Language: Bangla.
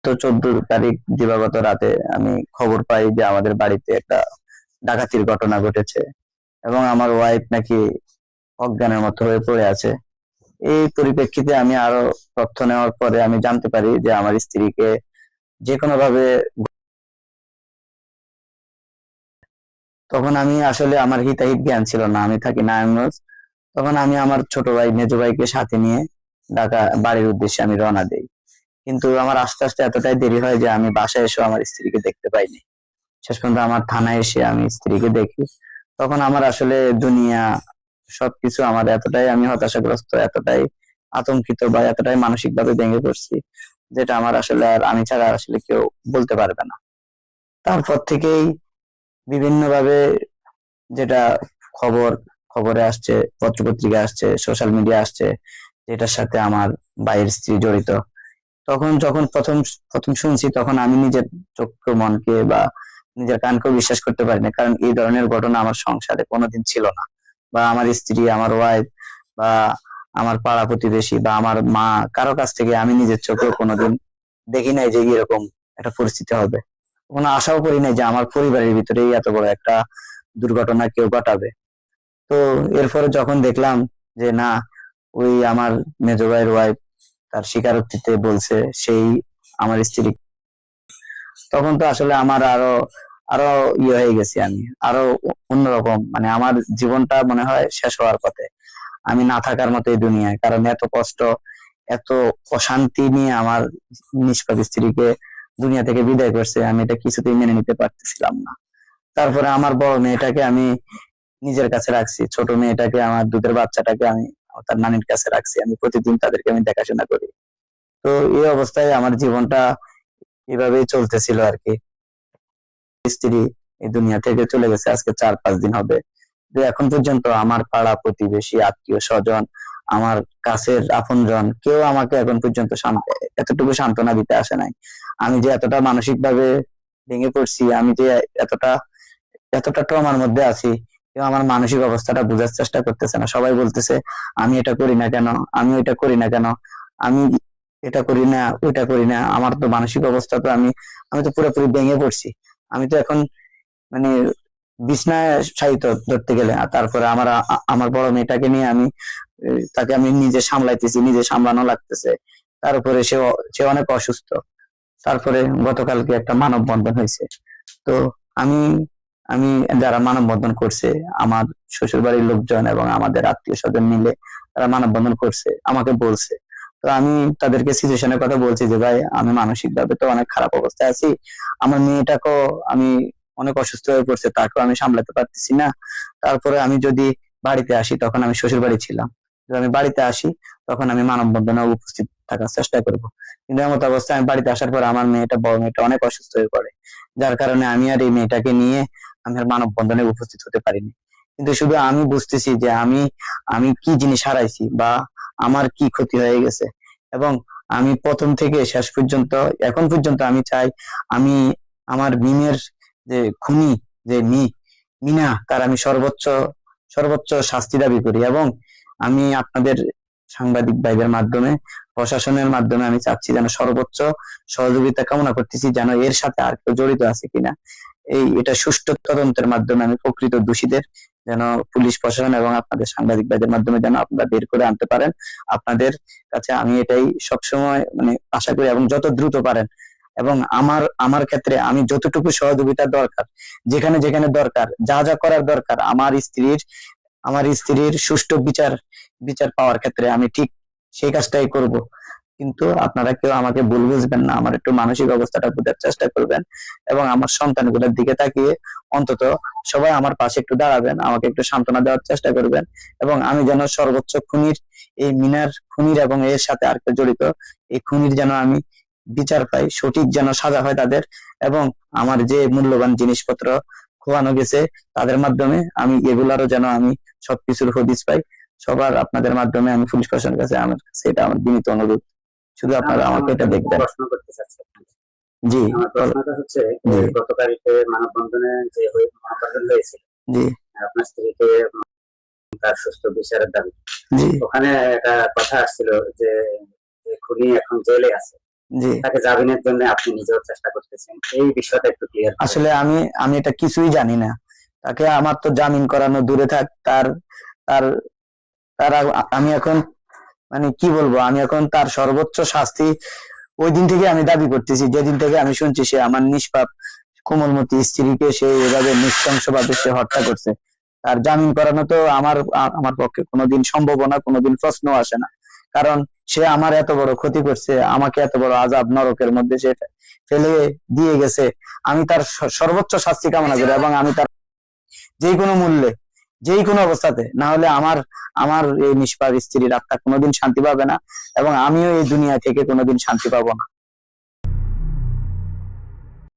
তো 14 তারিখ দিবাগত রাতে আমি খবর পাই যে আমাদের বাড়িতে একটা ডাকাতির ঘটনা ঘটেছে এবং আমার ওয়াইফ নাকি অজ্ঞানের মতো হয়ে পড়ে আছে। এই পরিপ্রেক্ষিতে আমি আরো তথ্য নেওয়ার পরে আমি জানতে পারি যে আমার স্ত্রীকে যে কোনো ভাবে, তখন আমি আসলে আমার হিতাহিত জ্ঞান ছিল না, আমি থাকি নারায়ণগঞ্জ। তখন আমি আমার ছোট ভাই মেজো ভাইকে সাথে নিয়ে ঢাকা বাড়ির উদ্দেশ্যে আমি রওনা দেই। কিন্তু আমার আস্তে আস্তে এতটাই দেরি হয় যে আমি বাসায় এসে আমার স্ত্রীকে দেখতে পাইনি। শেষ পর্যন্ত আমার থানায় এসে আমি স্ত্রীকে দেখি। তখন আমার আসলে দুনিয়া সবকিছু আমার এতটাই, আমি হতাশাগ্রস্ত, এতটাই আতঙ্কিত বা এতটাই মানসিক ভাবে ভেঙে পড়ছি, যেটা আমার আসলে আর আমি ছাড়া আসলে কেউ বলতে পারবে না। তারপর থেকেই বিভিন্ন ভাবে যেটা খবর খবরে আসছে, পত্রপত্রিকা আসছে, সোশ্যাল মিডিয়া আসছে, যেটার সাথে আমার ভাইয়ের স্ত্রী জড়িত। তখন যখন প্রথম প্রথম শুনছি, তখন আমি নিজের চক্ষু মনকে বা নিজের কানকেও বিশ্বাস করতে পারি না, কারণ এই ধরনের ঘটনা আমার সংসারে কোনোদিন ছিল না। বা আমার স্ত্রী, আমার ওয়াইফ বা আমার পাড়া প্রতিবেশী বা আমার মা, কারো কাছ থেকে আমি নিজের চোখেও কোনোদিন দেখি নাই যে এরকম একটা পরিস্থিতি হবে। কোনো আশাও করি নাই যে আমার পরিবারের ভিতরেই এত বড় একটা দুর্ঘটনা কেউ ঘটাবে। তো এরপরে যখন দেখলাম যে না, ওই আমার মেজো ভাইয়ের ওয়াইফ তার স্বীকারোক্তিতে বলছে সেই আমার স্ত্রী, তখন তো আসলে আমার আরো আরো হয়ে গেছি আমি, আরো অন্যরকম, মানে আমার জীবনটা মনে হয় শেষ হওয়ার পথে, আমি না থাকার মতো এই দুনিয়ায়। কারণ এত কষ্ট, এত অশান্তি নিয়ে আমার নিষ্পাপ স্ত্রীকে দুনিয়া থেকে বিদায় করছে, আমি এটা কিছুতেই মেনে নিতে পারতেছিলাম না। তারপরে আমার বড় মেয়েটাকে আমি নিজের কাছে রাখছি, ছোট মেয়েটাকে, আমার দুধের বাচ্চাটাকে আমি তার নানির কাছে রাখছি, আমি প্রতিদিন তাদেরকে আমি দেখাশোনা করি। তো এই অবস্থায় আমার জীবনটা এভাবেই চলতেছিল আর কি। স্ত্রী এই দুনিয়া থেকে চলে গেছে আজকে 4-5 দিন হবে। তো এখন পর্যন্ত আমার পাড়া প্রতিবেশী, আত্মীয় স্বজন, আমার কাছের আপনজন কেউ আমাকে এখন পর্যন্ত এতটুকু সান্ত্বনা দিতে আসে নাই। আমি যে এতটা মানসিক ভাবে ভেঙে পড়ছি, আমি যে এতটা এতটা ট্রমার মধ্যে আছি, কেউ আমার মানসিক অবস্থাটা বোঝার চেষ্টা করতেছে না। সবাই বলতেছে আমি এটা করি না কেন, আমি ওইটা করি না কেন, আমি এটা করি না ওইটা করি না। আমার তো মানসিক অবস্থা তো, আমি আমি তো পুরোপুরি ভেঙে পড়ছি। আমি তো এখন মানে বিছনায় শায়িত ধরতে গেলে। আর তারপরে আমার বড় মেয়েটাকে নিয়ে আমি তাকে আমি নিজে সামলাইতেছি, নিজে সামলানো লাগতেছে। তার উপরে সে অনেক অসুস্থ। তারপরে গতকালকে একটা মানববন্ধন হয়েছে। তো আমি আমি যারা মানববন্ধন করছে, আমার শ্বশুর বাড়ির লোকজন এবং আমাদের আত্মীয় স্বজন মিলে তারা মানববন্ধন করছে, আমাকে বলছে। তো আমি তাদেরকে সিচুয়েশনের কথা বলছি যে ভাই, আমি মানসিক ভাবে তো অনেক খারাপ অবস্থায় আছি, আমার মেয়েটাকেও আমি অনেক অসুস্থ হয়ে পড়ছে, তাকেও আমি সামলাতে পারতেছি না। তারপরে আমি যদি বাড়িতে আসি, তখন আমি শ্বশুর বাড়ি ছিলাম, যদি আমি বাড়িতে আসি তখন আমি মানববন্ধনে উপস্থিত থাকার চেষ্টা করব। কিন্তু এমত অবস্থায় আমি বাড়িতে আসার পর আমার মেয়েটা, বড় মেয়েটা অনেক অসুস্থ হয়ে পড়ে, যার কারণে আমি আর এই মেয়েটাকে নিয়ে আমি আর মানববন্ধনে উপস্থিত হতে পারিনি। কিন্তু শুধু আমি বুঝতেছি যে আমি আমি কি জিনিস হারাইছি বা আমার কি ক্ষতি হয়ে গেছে। এবং আমি প্রথম থেকে শেষ পর্যন্ত, এখন পর্যন্ত আমি চাই আমি আমার মিমের যে খুনি, যে মিনা, তার আমি সর্বোচ্চ সর্বোচ্চ শাস্তি দাবি করি। এবং আমি আপনাদের সাংবাদিক ভাইদের মাধ্যমে, প্রশাসনের মাধ্যমে আমি চাচ্ছি যেন সর্বোচ্চ সহযোগিতা কামনা করতেছি, যেন এর সাথে আর কেউ জড়িত আছে কিনা এটা সুষ্ঠু তদন্তের মাধ্যমে আমি প্রকৃত দোষীদের যেন পুলিশ প্রশাসন এবং আপনাদের সাংবাদিক ভাইদের মাধ্যমে যেন আপনারা বের করে আনতে পারেন। আপনাদের কাছে আমি এটাই সবসময় মানে আশা করি, এবং যত দ্রুত পারেন। এবং আমার আমার ক্ষেত্রে আমি যতটুকু সহযোগিতা দরকার, যেখানে যেখানে দরকার, যা যা করার দরকার, আমার স্ত্রীর সুষ্ঠু বিচার বিচার পাওয়ার ক্ষেত্রে আমি ঠিক সেই কাজটাই করব। কিন্তু আপনারা কেউ আমাকে ভুল বুঝবেন না, আমার একটু মানসিক অবস্থাটা বোঝার চেষ্টা করবেন এবং আমার সন্তানগুলোর দিকে তাকিয়ে অন্তত সবাই আমার পাশে একটু দাঁড়াবেন, আমাকে একটু সান্ত্বনা দেওয়ার চেষ্টা করবেন। এবং আমি যেন সর্বোচ্চ খুনির, এই মিনার খুনির এবং এর সাথে আর কেউ জড়িত এই খুনির যেন আমি বিচার পাই, সঠিক যেন সাজা হয় তাদের। এবং আমার যে মূল্যবান জিনিসপত্র খোয়ানো গেছে তাদের মাধ্যমে আমি এগুলারও যেন আমি সবকিছুর হদিস পাই। সবার আপনাদের মাধ্যমে আমি পুলিশ প্রশাসনের কাছে, আমার কাছে এটা আমার বিনীত অনুরোধ। শুধু আপনারা আমাকে এটা দেখবেন। প্রশ্ন করতে চাচ্ছি। জি, আমার প্রশ্নটা হচ্ছে গত তারিখে মানববন্ধনে যে মানববন্ধন হয়েছিল, জি, আপনার স্ত্রীকে তার সুস্থ বিচারের দাবি, জি, ওখানে একটা কথা আসছিল যে খুনি এখন জেলে আছে। জি। তাকে জামিনের জন্য আপনি নিজেও চেষ্টা করতেছেন, এই বিষয়টা একটু ক্লিয়ার আসলে আমি এটা কিছুই জানি না। তাকে আমার তো জামিন করানো দূরে থাক, তার তার তার আমি এখন মানে কি বলবো, আমি এখন তার সর্বোচ্চ শাস্তি ওই দিন থেকে আমি দাবি করতেছি, যেদিন থেকে আমি শুনছি সে আমার নিষ্পাপ কোমলমতি স্ত্রীকে সে এভাবে নৃশংসভাবে সে হত্যা করছে। তার জামিন করানো তো আমার পক্ষে কোনোদিন সম্ভব না, কোনোদিন প্রশ্ন আসে না। কারণ সে আমার এত বড় ক্ষতি করছে, আমাকে এত বড় আযাব নরকের মধ্যে সে ফেলে দিয়ে গেছে। আমি তার সর্বোচ্চ শাস্তি কামনা করি, এবং আমি তার যে কোনো মূল্যে, যে কোনো অবস্থাতে, না হলে আমার আমার এই নিষ্পাপ স্ত্রীর আত্মা কোনোদিন শান্তি পাবে না, এবং আমিও এই দুনিয়া থেকে কোনোদিন শান্তি পাবো না।